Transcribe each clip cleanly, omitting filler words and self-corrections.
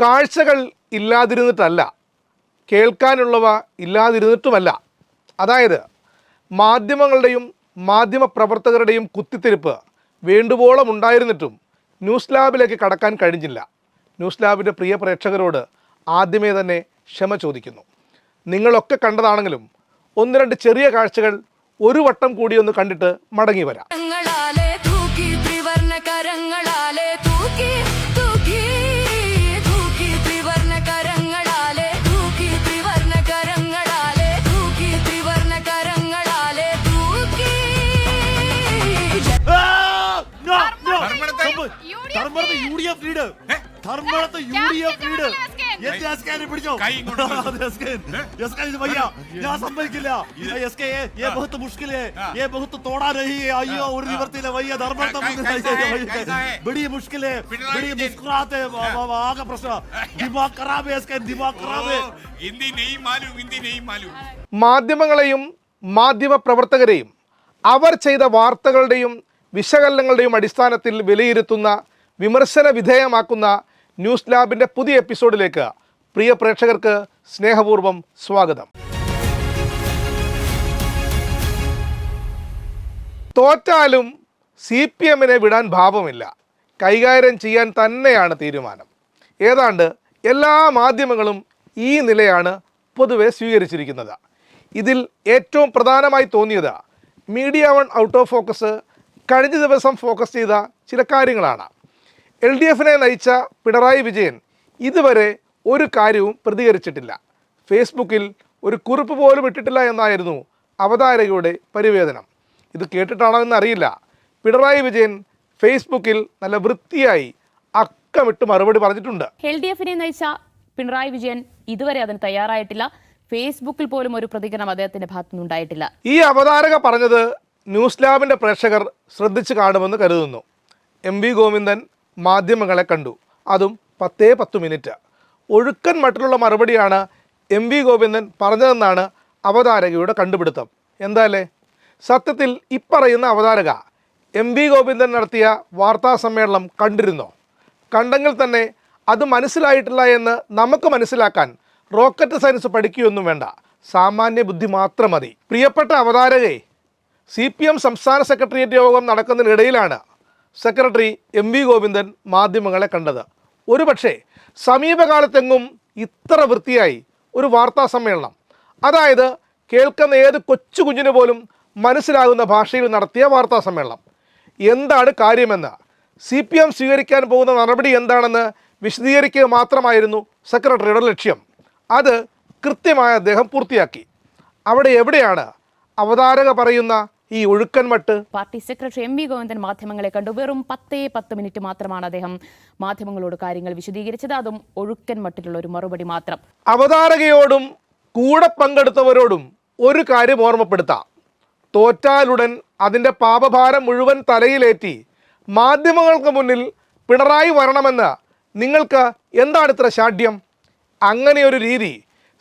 കാഴ്ചകൾ ഇല്ലാതിരുന്നിട്ടല്ല, കേൾക്കാനുള്ളവ ഇല്ലാതിരുന്നിട്ടുമല്ല. അതായത് മാധ്യമങ്ങളുടെയും മാധ്യമപ്രവർത്തകരുടെയും കുത്തിത്തിരിപ്പ് വേണ്ടുവോളം ഉണ്ടായിരുന്നിട്ടും ന്യൂസ് ലാബിലേക്ക് കടക്കാൻ കഴിഞ്ഞില്ല. ന്യൂസ് ലാബിൻ്റെ പ്രിയ പ്രേക്ഷകരോട് ആദ്യമേ തന്നെ ക്ഷമ ചോദിക്കുന്നു. നിങ്ങളൊക്കെ കണ്ടതാണെങ്കിലും ഒന്ന് രണ്ട് ചെറിയ കാഴ്ചകൾ ഒരു വട്ടം കൂടി ഒന്ന് കണ്ടിട്ട് മടങ്ങി വരാം. ഞാൻ സമ്മതിക്കില്ല. बहुत मुश्किल है, ये बहुत तोड़ा रही है. अयो और निवर्तिले भैया धर्मरत्न बड़ी मुश्किल है, बड़ी मुस्कुराते आगे प्रश्न दिमाग खराब है, इसका दिमाग खराब है. हिंदी नहीं मालूम. മാധ്യമങ്ങളെയും മാധ്യമ പ്രവർത്തകരെയും അവർ ചെയ്ത വാർത്തകളുടെയും വിശകലനങ്ങളുടെയും അടിസ്ഥാനത്തിൽ വിലയിരുത്തുന്ന, വിമർശന വിധേയമാക്കുന്ന ന്യൂസ് ലാബിൻ്റെ പുതിയ എപ്പിസോഡിലേക്ക് പ്രിയ പ്രേക്ഷകർക്ക് സ്നേഹപൂർവ്വം സ്വാഗതം. തോറ്റാലും CPM വിടാൻ ഭാവമില്ല, കൈകാര്യം ചെയ്യാൻ തന്നെയാണ് തീരുമാനം. ഏതാണ്ട് എല്ലാ മാധ്യമങ്ങളും ഈ നിലയാണ് പൊതുവെ സ്വീകരിച്ചിരിക്കുന്നത്. ഇതിൽ ഏറ്റവും പ്രധാനമായി തോന്നിയത് media one out of focus കഴിഞ്ഞ ദിവസം ഫോക്കസ് ചെയ്ത ചില കാര്യങ്ങളാണ്. LDF നയിച്ച പിണറായി വിജയൻ ഇതുവരെ ഒരു കാര്യവും പ്രതികരിച്ചിട്ടില്ല. ഫേസ്ബുക്കിൽ ഒരു കുറിപ്പ് പോലും ഇട്ടിട്ടില്ല എന്നായിരുന്നു അവതാരകയുടെ പരിവേദനം. ഇത് കേട്ടിട്ടാണോയെന്ന് അറിയില്ല. പിണറായി വിജയൻ ഫേസ്ബുക്കിൽ നല്ല വൃത്തിയായി അക്കമിട്ട് മറുപടി പറഞ്ഞിട്ടുണ്ട്. LDF നയിച്ച പിണറായി വിജയൻ ഇതുവരെ അതിന് തയ്യാറായിട്ടില്ല. ഫേസ്ബുക്കിൽ പോലും ഒരു പ്രതികരണം അദ്ദേഹത്തിന്റെ ഭാഗത്തുനിന്നുണ്ടായിട്ടില്ല. ഈ അവതാരക പറഞ്ഞത് ന്യൂസ് ലാബിൻ്റെ പ്രേക്ഷകർ ശ്രദ്ധിച്ച് കാണുമെന്ന് കരുതുന്നു. MV ഗോവിന്ദൻ മാധ്യമങ്ങളെ കണ്ടു, അതും 10 മിനിറ്റ്. ഒഴുക്കൻ മട്ടിലുള്ള മറുപടിയാണ് MV ഗോവിന്ദൻ പറഞ്ഞതെന്നാണ് അവതാരകയുടെ കണ്ടുപിടുത്തം. എന്താല്ലേ, സത്യത്തിൽ ഇപ്പറയുന്ന അവതാരക MV ഗോവിന്ദൻ നടത്തിയ വാർത്താ സമ്മേളനം കണ്ടിരുന്നോ? കണ്ടെങ്കിൽ തന്നെ അത് മനസ്സിലായിട്ടില്ല എന്ന് നമുക്ക് മനസ്സിലാക്കാൻ റോക്കറ്റ് സയൻസ് പഠിക്കുകയൊന്നും വേണ്ട, സാമാന്യ ബുദ്ധി മാത്രം മതി. പ്രിയപ്പെട്ട അവതാരകയെ, CPM സംസ്ഥാന സെക്രട്ടേറിയറ്റ് യോഗം നടക്കുന്നതിനിടയിലാണ് സെക്രട്ടറി MV ഗോവിന്ദൻ മാധ്യമങ്ങളെ കണ്ടത്. ഒരുപക്ഷെ സമീപകാലത്തെങ്ങും ഇത്ര വൃത്തിയായി ഒരു വാർത്താ സമ്മേളനം, അതായത് കേൾക്കുന്ന ഏത് കൊച്ചു കുഞ്ഞിന് പോലും മനസ്സിലാകുന്ന ഭാഷയിൽ നടത്തിയ വാർത്താ സമ്മേളനം. എന്താണ് കാര്യമെന്ന്, CPM സ്വീകരിക്കാൻ പോകുന്ന നടപടി എന്താണെന്ന് വിശദീകരിക്കുക മാത്രമായിരുന്നു സെക്രട്ടറിയുടെ ലക്ഷ്യം. അത് കൃത്യമായി അദ്ദേഹം പൂർത്തിയാക്കി. അവിടെ എവിടെയാണ് അവതാരക പറയുന്ന ഈ ഒഴുക്കൻ മട്ട്? പാർട്ടി സെക്രട്ടറി MV ഗോവിന്ദൻ മാധ്യമങ്ങളെ കണ്ടു. വെറും 10 മിനിറ്റ് മാത്രമാണ് അദ്ദേഹം മാധ്യമങ്ങളോട് കാര്യങ്ങൾ വിശദീകരിച്ചത്, അതും ഒഴുക്കൻ മട്ടിലുള്ള ഒരു മറുപടി മാത്രം. അവതാരകയോടും കൂടെ പങ്കെടുത്തവരോടും ഒരു കാര്യം ഓർമ്മപ്പെടുത്താം. തോറ്റാലുടൻ അതിൻ്റെ പാപഭാരം മുഴുവൻ തലയിലേറ്റി മാധ്യമങ്ങൾക്ക് മുന്നിൽ പിണറായി വരണമെന്ന് നിങ്ങൾക്ക് എന്താണ് ഇത്ര ശാഠ്യം? അങ്ങനെയൊരു രീതി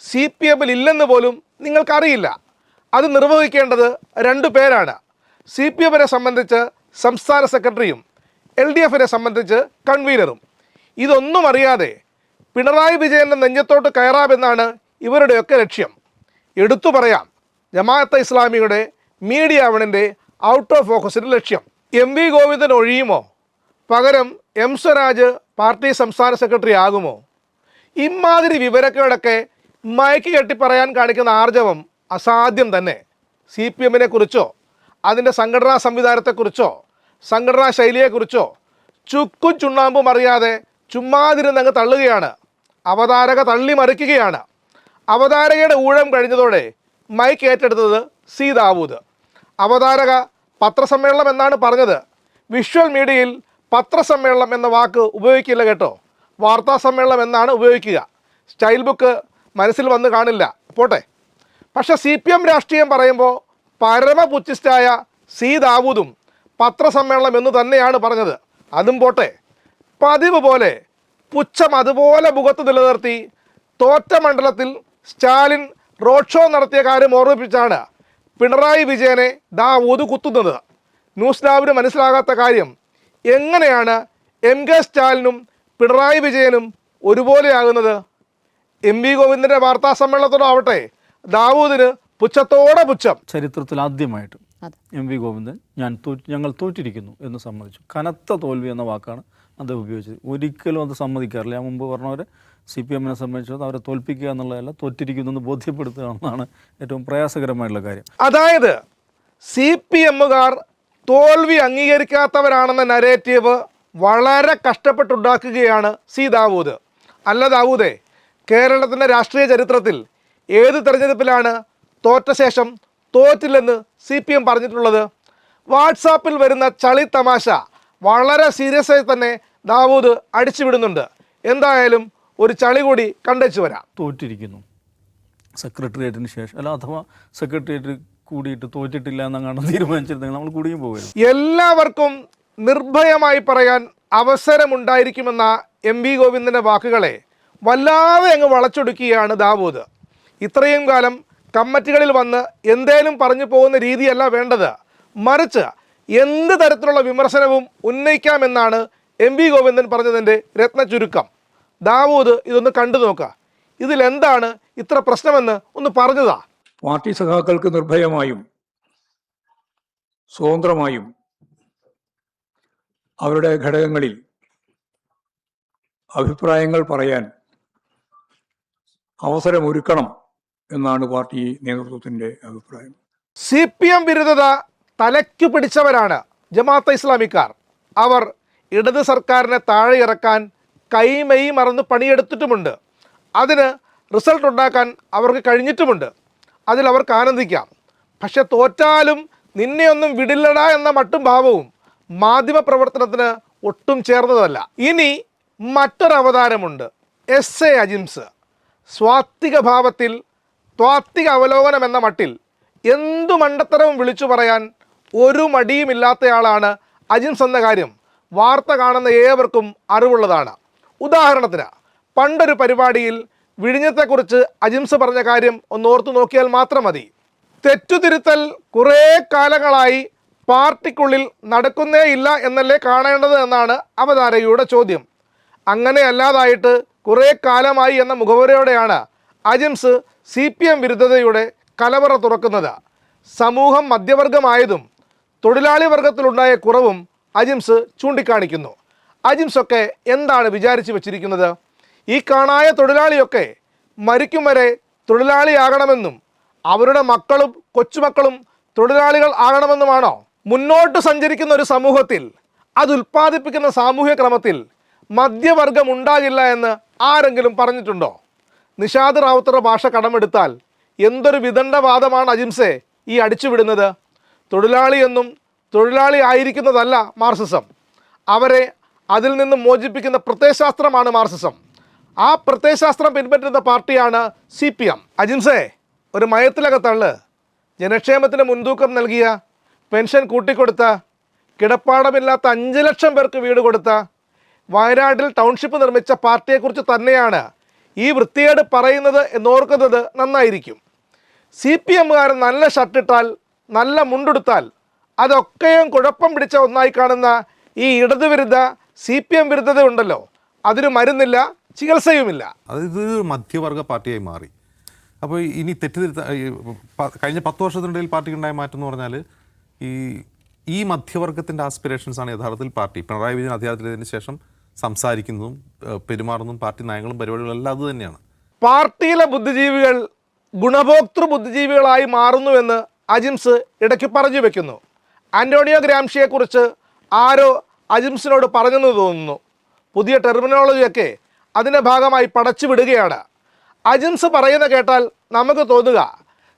CPM ഇല്ലെന്ന് പോലും നിങ്ങൾക്കറിയില്ല. അത് നിർവഹിക്കേണ്ടത് 2 പേരാണ്. CPM സംബന്ധിച്ച് സംസ്ഥാന സെക്രട്ടറിയും LDF സംബന്ധിച്ച് കൺവീനറും. ഇതൊന്നും അറിയാതെ പിണറായി വിജയൻ്റെ നെഞ്ചത്തോട്ട് കയറാമെന്നാണ് ഇവരുടെയൊക്കെ ലക്ഷ്യം. എടുത്തു പറയാം, ജമാഅത്തെ ഇസ്ലാമിയുടെ മീഡിയ വണിൻ്റെ ഔട്ട് ഓഫ് ഫോക്കസിൻ്റെ ലക്ഷ്യം. MV ഗോവിന്ദൻ ഒഴിയുമോ? പകരം M സ്വരാജ് പാർട്ടി സംസ്ഥാന സെക്രട്ടറി ആകുമോ? ഇമാതിരി വിവരക്കേടൊക്കെ മയക്ക് കെട്ടി പറയാൻ കാണിക്കുന്ന ആർജവം അസാധ്യം തന്നെ. CPM കുറിച്ചോ അതിൻ്റെ സംഘടനാ സംവിധാനത്തെക്കുറിച്ചോ സംഘടനാ ശൈലിയെക്കുറിച്ചോ ചുക്കും ചുണ്ണാമ്പും അറിയാതെ ചുമ്മാതിരുന്നങ്ങ് തള്ളുകയാണ്. അവതാരക തള്ളി മറിക്കുകയാണ്. അവതാരകയുടെ ഊഴം കഴിഞ്ഞതോടെ മൈക്ക് ഏറ്റെടുത്തത് C ദാവൂദ്. അവതാരക പത്രസമ്മേളനം എന്നാണ് പറഞ്ഞത്. വിഷ്വൽ മീഡിയയിൽ പത്രസമ്മേളനം എന്ന വാക്ക് ഉപയോഗിക്കില്ല കേട്ടോ, വാർത്താ സമ്മേളനം എന്നാണ് ഉപയോഗിക്കുക. സ്റ്റൈൽ ബുക്ക് മനസ്സിൽ വന്ന് കാണില്ല, പോട്ടെ. പക്ഷേ CPM രാഷ്ട്രീയം പറയുമ്പോൾ പരമപുച്ഛിസ്റ്റായ C ദാവൂദും പത്രസമ്മേളനം എന്ന് തന്നെയാണ് പറഞ്ഞത്. അതും പോട്ടെ, പതിവ് പോലെ പുച്ഛം അതുപോലെ മുഖത്ത് നിലനിർത്തി തോറ്റ മണ്ഡലത്തിൽ സ്റ്റാലിൻ റോഡ് ഷോ നടത്തിയ കാര്യം ഓർമ്മിപ്പിച്ചാണ് പിണറായി വിജയനെ ദാവൂദ് കുത്തുന്നത്. ന്യൂസ് ലാബിന് മനസ്സിലാകാത്ത കാര്യം, എങ്ങനെയാണ് MK സ്റ്റാലിനും പിണറായി വിജയനും ഒരുപോലെയാകുന്നത്? എം വി ഗോവിന്ദൻ്റെ വാർത്താ സമ്മേളനത്തോടാവട്ടെ ദാവൂദിന് പുച്ഛത്തോടെ പുച്ഛം. ചരിത്രത്തിൽ ആദ്യമായിട്ട് അതെ. എം വി ഗോവിന്ദൻ ഞങ്ങൾ തോറ്റിരിക്കുന്നു എന്ന് സമ്മതിച്ചു. കനത്ത തോൽവി എന്ന വാക്കാണ് അദ്ദേഹം ഉപയോഗിച്ചത്. ഒരിക്കലും അത് സമ്മതിക്കാറില്ല. ഞാൻ മുമ്പ് പറഞ്ഞവരെ CPM-നെ സംബന്ധിച്ചത് അവരെ തോൽപ്പിക്കുക എന്നുള്ളതല്ല, തോറ്റിരിക്കുന്നു എന്ന് ബോധ്യപ്പെടുത്തുക എന്നതാണ് ഏറ്റവും പ്രയാസകരമായിട്ടുള്ള കാര്യം. അതായത് CPM-കാർ തോൽവി അംഗീകരിക്കാത്തവരാണെന്ന നരേറ്റീവ് വളരെ കഷ്ടപ്പെട്ടുണ്ടാക്കുകയാണ് ദാവൂദ്. അല്ല ദാവൂദേ, കേരളത്തിൻ്റെ രാഷ്ട്രീയ ചരിത്രത്തിൽ ഏത് തെരഞ്ഞെടുപ്പിലാണ് തോറ്റ ശേഷം തോറ്റില്ലെന്ന് CPM പറഞ്ഞിട്ടുള്ളത്? വാട്സാപ്പിൽ വരുന്ന ചളി തമാശ വളരെ സീരിയസ് ആയി തന്നെ ദാവൂദ് അടിച്ചുവിടുന്നുണ്ട്. എന്തായാലും ഒരു ചളി കൂടി കണ്ടേച്ചു വരാം. തോറ്റിരിക്കുന്നു സെക്രട്ടേറിയറ്റിന് ശേഷം, അല്ല അഥവാ സെക്രട്ടേറിയറ്റ് കൂടിയിട്ട് തോറ്റിട്ടില്ല എന്നങ്ങാണ്ട് തീരുമാനിച്ചിരുന്നെങ്കിൽ നമ്മൾ കൂടിയും പോകുമായിരുന്നു. എല്ലാവർക്കും നിർഭയമായി പറയാൻ അവസരമുണ്ടായിരിക്കുമെന്ന എം വി ഗോവിന്ദൻ്റെ വാക്കുകളെ വല്ലാതെ അങ്ങ് വളച്ചൊടുക്കുകയാണ് ദാവൂദ്. ഇത്രയും കാലം കമ്മിറ്റികളിൽ വന്ന് എന്തേലും പറഞ്ഞു പോകുന്ന രീതിയല്ല വേണ്ടത്, മറിച്ച് എന്ത് തരത്തിലുള്ള വിമർശനവും ഉന്നയിക്കാമെന്നാണ് എം വി ഗോവിന്ദൻ പറഞ്ഞതിൻ്റെ രത്ന ചുരുക്കം. ദാവൂദ് ഇതൊന്ന് കണ്ടു നോക്കുക. ഇതിലെന്താണ് ഇത്ര പ്രശ്നമെന്ന് ഒന്ന് പറഞ്ഞതാ. പാർട്ടി സഖാക്കൾക്ക് നിർഭയമായും സ്വതന്ത്രമായും അവരുടെ ഘടകങ്ങളിൽ അഭിപ്രായങ്ങൾ പറയാൻ അവസരമൊരുക്കണം എന്നാണ് പാർട്ടി നേതൃത്വത്തിൻ്റെ അഭിപ്രായം. CPM വിരുദ്ധത തലയ്ക്കു പിടിച്ചവരാണ് ജമാഅത്തെ ഇസ്ലാമിക്കാർ. അവർ ഇടത് സർക്കാരിനെ താഴെ ഇറക്കാൻ കൈമൈ മറന്ന് പണിയെടുത്തിട്ടുമുണ്ട്. അതിന് റിസൾട്ട് ഉണ്ടാക്കാൻ അവർക്ക് കഴിഞ്ഞിട്ടുമുണ്ട്. അതിൽ അവർക്ക് ആനന്ദിക്കാം. പക്ഷെ തോറ്റാലും നിന്നെയൊന്നും വിടില്ലടാ എന്ന മട്ടും ഭാവവും മാധ്യമപ്രവർത്തനത്തിന് ഒട്ടും ചേർന്നതല്ല. ഇനി മറ്റൊരവതാരമുണ്ട്, SA അജിംസ്. സ്വാത്വിക ഭാവത്തിൽ ത്വാത്വിക അവലോകനം എന്ന മട്ടിൽ എന്തു മണ്ടത്തരവും വിളിച്ചു പറയാൻ ഒരു മടിയുമില്ലാത്തയാളാണ് അജിംസ് എന്ന കാര്യം വാർത്ത കാണുന്ന ഏവർക്കും അറിവുള്ളതാണ്. ഉദാഹരണത്തിന് പണ്ടൊരു പരിപാടിയിൽ വിഴിഞ്ഞത്തെക്കുറിച്ച് അജിംസ് പറഞ്ഞ കാര്യം ഒന്ന് ഓർത്തു നോക്കിയാൽ മാത്രം മതി. തെറ്റുതിരുത്തൽ കുറേ കാലങ്ങളായി പാർട്ടിക്കുള്ളിൽ നടക്കുന്നേയില്ല എന്നല്ലേ കാണേണ്ടത് എന്നാണ് അവതാരകയുടെ ചോദ്യം. അങ്ങനെ അല്ലാതായിട്ട് കുറേ കാലമായി എന്ന മുഖവുരയോടെയാണ് അജിംസ് CPM വിരുദ്ധതയുടെ കലവറ തുറക്കുന്നത്. സമൂഹം മധ്യവർഗമായതും തൊഴിലാളി വർഗത്തിലുണ്ടായ കുറവും അജിംസ് ചൂണ്ടിക്കാണിക്കുന്നു. അജിംസൊക്കെ എന്താണ് വിചാരിച്ചു വച്ചിരിക്കുന്നത്? ഈ കാണായ തൊഴിലാളിയൊക്കെ മരിക്കും വരെ തൊഴിലാളിയാകണമെന്നും അവരുടെ മക്കളും കൊച്ചുമക്കളും തൊഴിലാളികൾ ആകണമെന്നുമാണോ? മുന്നോട്ട് സഞ്ചരിക്കുന്ന ഒരു സമൂഹത്തിൽ അത് ഉൽപ്പാദിപ്പിക്കുന്ന സാമൂഹ്യ ക്രമത്തിൽ മധ്യവർഗം ഉണ്ടാകില്ല എന്ന് ആരെങ്കിലും പറഞ്ഞിട്ടുണ്ടോ? നിഷാദ് റാവുത്തറുടെ ഭാഷ കടമെടുത്താൽ എന്തൊരു വിദണ്ഡവാദമാണ് അജിംസെ ഈ അടിച്ചുവിടുന്നത്. തൊഴിലാളി എന്നും തൊഴിലാളി ആയിരിക്കുന്നതല്ല മാർക്സിസം, അവരെ അതിൽ നിന്നും മോചിപ്പിക്കുന്ന പ്രത്യയശാസ്ത്രമാണ് മാർക്സിസം. ആ പ്രത്യയശാസ്ത്രം പിൻപറ്റുന്ന പാർട്ടിയാണ് CPM. അജിംസെ, ഒരു മയത്തിലകത്തള്ള്, ജനക്ഷേമത്തിന് മുൻതൂക്കം നൽകിയ, പെൻഷൻ കൂട്ടിക്കൊടുത്ത, കിടപ്പാടമില്ലാത്ത 5 ലക്ഷം പേർക്ക് വീട് കൊടുത്ത, വയനാട്ടിൽ ടൗൺഷിപ്പ് നിർമ്മിച്ച പാർട്ടിയെക്കുറിച്ച് തന്നെയാണ് ഈ വൃത്തികേട് പറയുന്നത് എന്നോർക്കുന്നത് നന്നായിരിക്കും. CPM-കാരൻ നല്ല ഷർട്ടിട്ടാൽ, നല്ല മുണ്ടെടുത്താൽ അതൊക്കെയും കുഴപ്പം പിടിച്ച ഒന്നായി കാണുന്ന ഈ ഇടതുവിരുദ്ധ CPM വിരുദ്ധത ഉണ്ടല്ലോ, അതിന് മരുന്നില്ല, ചികിത്സയുമില്ല. ഇതൊരു മധ്യവർഗ പാർട്ടിയായി മാറി. അപ്പോൾ ഇനി കഴിഞ്ഞ 10 വർഷത്തിനിടയിൽ പാർട്ടിക്കുണ്ടായ മാറ്റം എന്ന് പറഞ്ഞാൽ ഈ മധ്യവർഗത്തിൻ്റെ ആസ്പിറേഷൻസാണ് യഥാർത്ഥത്തിൽ പാർട്ടി പിണറായി വിജയൻ അധികാരത്തിലെത്തിയതിനു ശേഷം സംസാരിക്കുന്നതും പെരുമാറുന്നതും പാർട്ടി നയങ്ങളും പരിപാടികളും എല്ലാം അത് തന്നെയാണ്. പാർട്ടിയിലെ ബുദ്ധിജീവികൾ ഗുണഭോക്തൃ ബുദ്ധിജീവികളായി മാറുന്നുവെന്ന് അജിംസ് ഇടയ്ക്ക് പറഞ്ഞു വെക്കുന്നു. ആൻ്റോണിയോ ഗ്രാംഷിയെക്കുറിച്ച് ആരോ അജിംസിനോട് പറഞ്ഞെന്ന് തോന്നുന്നു. പുതിയ ടെർമിനോളജിയൊക്കെ അതിൻ്റെ ഭാഗമായി പടച്ചു വിടുകയാണ്. അജിംസ് പറയുന്ന കേട്ടാൽ നമുക്ക് തോന്നുക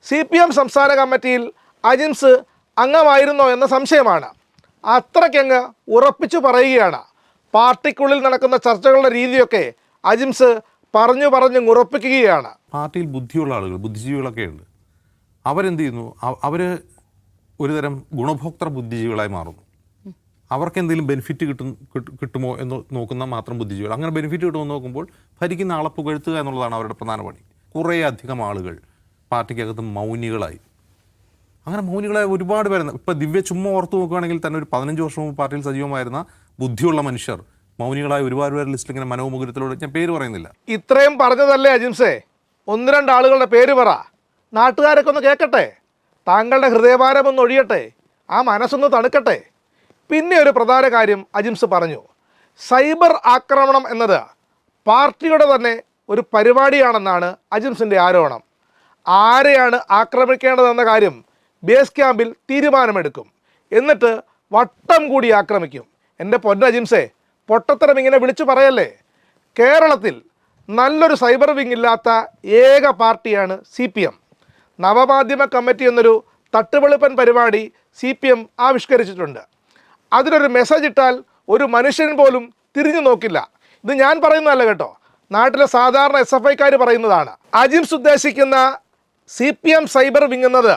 CPM സംസ്ഥാന കമ്മിറ്റിയിൽ അജിംസ് അംഗമായിരുന്നോ എന്ന സംശയമാണ്. അത്രയ്ക്കങ്ങ് ഉറപ്പിച്ചു പറയുകയാണ്. പാർട്ടിക്കുള്ളിൽ നടക്കുന്ന ചർച്ചകളുടെ രീതിയൊക്കെ അജിംസ് പറഞ്ഞു ഉറപ്പിക്കുകയാണ്. പാർട്ടിയിൽ ബുദ്ധിയുള്ള ആളുകൾ, ബുദ്ധിജീവികളൊക്കെ ഉണ്ട്. അവരെന്ത് ചെയ്യുന്നു? അവർ ഒരുതരം ഗുണഭോക്തൃ ബുദ്ധിജീവികളായി മാറുന്നു. അവർക്ക് എന്തെങ്കിലും ബെനിഫിറ്റ് കിട്ടുമോ എന്ന് നോക്കുന്ന മാത്രം ബുദ്ധിജീവികൾ. അങ്ങനെ ബെനിഫിറ്റ് കിട്ടുമെന്ന് നോക്കുമ്പോൾ ഭരിക്കുന്ന ആളെ പുകഴ്ത്തുക എന്നുള്ളതാണ് അവരുടെ പ്രധാന പണി. കുറേ അധികം ആളുകൾ പാർട്ടിക്കകത്ത് മൗനികളായി. അങ്ങനെ മൗനികളായ ഒരുപാട് പേര്, ഇപ്പോൾ ദിവ്യ ചുമ്മാ ഓർത്ത് നോക്കുകയാണെങ്കിൽ തന്നെ ഒരു 15 വർഷം മുമ്പ് പാർട്ടിയിൽ സജീവമായിരുന്ന ബുദ്ധിയുള്ള മനുഷ്യർ മൗനികളായ ഒരുപാട് പേരുടെ ലിസ്റ്റിൽ ഇങ്ങനെ മനോമുകുരത്തിലൂടെ ഞാൻ പേര് പറയുന്നില്ല. ഇത്രയും പറഞ്ഞതല്ലേ അജിംസേ, 1-2 ആളുകളുടെ പേര് പറ, നാട്ടുകാരൊക്കെ ഒന്ന് കേൾക്കട്ടെ, താങ്കളുടെ ഹൃദയഭാരം ഒന്ന് ഒഴിയട്ടെ, ആ മനസ്സൊന്ന് തണുക്കട്ടെ. പിന്നെ ഒരു പ്രധാന കാര്യം അജിംസ് പറഞ്ഞു, സൈബർ ആക്രമണം എന്നത് പാർട്ടിയുടെ തന്നെ ഒരു പരിപാടിയാണെന്നാണ് അജിംസിൻ്റെ ആരോപണം. ആരെയാണ് ആക്രമിക്കേണ്ടതെന്ന കാര്യം ബേസ് ക്യാമ്പിൽ തീരുമാനമെടുക്കും, എന്നിട്ട് വട്ടം കൂടി ആക്രമിക്കും. എൻ്റെ പൊന്ന അജിംസേ, പൊട്ടത്തരം ഇങ്ങനെ വിളിച്ചു പറയല്ലേ. കേരളത്തിൽ നല്ലൊരു സൈബർ വിങ് ഇല്ലാത്ത ഏക പാർട്ടിയാണ് CPM. നവമാധ്യമ കമ്മിറ്റി എന്നൊരു തട്ടുപൊളിപ്പൻ പരിപാടി CPM ആവിഷ്കരിച്ചിട്ടുണ്ട്. അതിലൊരു മെസ്സേജ് ഇട്ടാൽ ഒരു മനുഷ്യൻ പോലും തിരിഞ്ഞു നോക്കില്ല. ഇത് ഞാൻ പറയുന്നതല്ല കേട്ടോ, നാട്ടിലെ സാധാരണ SFIക്കാർ പറയുന്നതാണ്. അജിംസ് ഉദ്ദേശിക്കുന്ന CPM സൈബർ വിങ് എന്നത്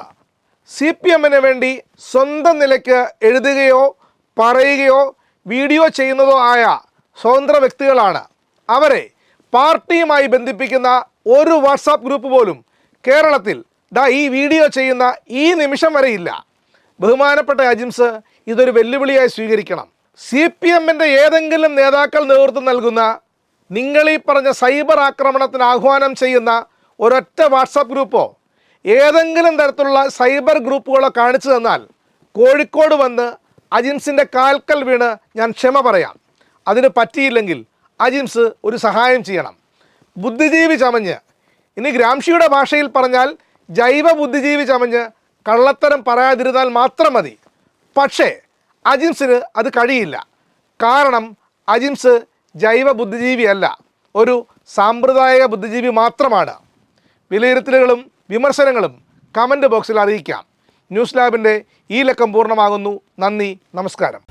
CPMന് വേണ്ടി സ്വന്തം നിലയ്ക്ക് എഴുതുകയോ പറയുകയോ വീഡിയോ ചെയ്യുന്നതോ ആയ സ്വതന്ത്ര വ്യക്തികളാണ്. അവരെ പാർട്ടിയുമായി ബന്ധിപ്പിക്കുന്ന ഒരു വാട്സാപ്പ് ഗ്രൂപ്പ് പോലും കേരളത്തിൽ ഈ വീഡിയോ ചെയ്യുന്ന ഈ നിമിഷം വരെ ഇല്ല. ബഹുമാനപ്പെട്ട അജിംസ് ഇതൊരു വെല്ലുവിളിയായി സ്വീകരിക്കണം. CPMൻ്റെ ഏതെങ്കിലും നേതാക്കൾ നേതൃത്വം നൽകുന്ന നിങ്ങളീ പറഞ്ഞ സൈബർ ആക്രമണത്തിന് ആഹ്വാനം ചെയ്യുന്ന ഒരൊറ്റ വാട്സാപ്പ് ഗ്രൂപ്പോ ഏതെങ്കിലും തരത്തിലുള്ള സൈബർ ഗ്രൂപ്പുകളോ കാണിച്ചു തന്നാൽ കോഴിക്കോട് വന്ന് അജിംസിൻ്റെ കാൽക്കൽ വീണ് ഞാൻ ക്ഷമ പറയാം. അതിന് പറ്റിയില്ലെങ്കിൽ അജിംസ് ഒരു സഹായം ചെയ്യണം. ബുദ്ധിജീവി ചമഞ്ഞ്, ഇനി ഗ്രാംഷിയുടെ ഭാഷയിൽ പറഞ്ഞാൽ ജൈവ ബുദ്ധിജീവി ചമഞ്ഞ് കള്ളത്തരം പറയാതിരുന്നാൽ മാത്രം മതി. പക്ഷേ അജിംസിന് അത് കഴിയില്ല. കാരണം അജിംസ് ജൈവ ബുദ്ധിജീവിയല്ല, ഒരു സാമ്പ്രദായിക ബുദ്ധിജീവി മാത്രമാണ്. വിലയിരുത്തലുകളും വിമർശനങ്ങളും കമൻറ്റ് ബോക്സിൽ അറിയിക്കാം. ന്യൂസ് ലാബിൻ്റെ ഈ ലക്കം പൂർണ്ണമാകുന്നു. നന്ദി, നമസ്കാരം.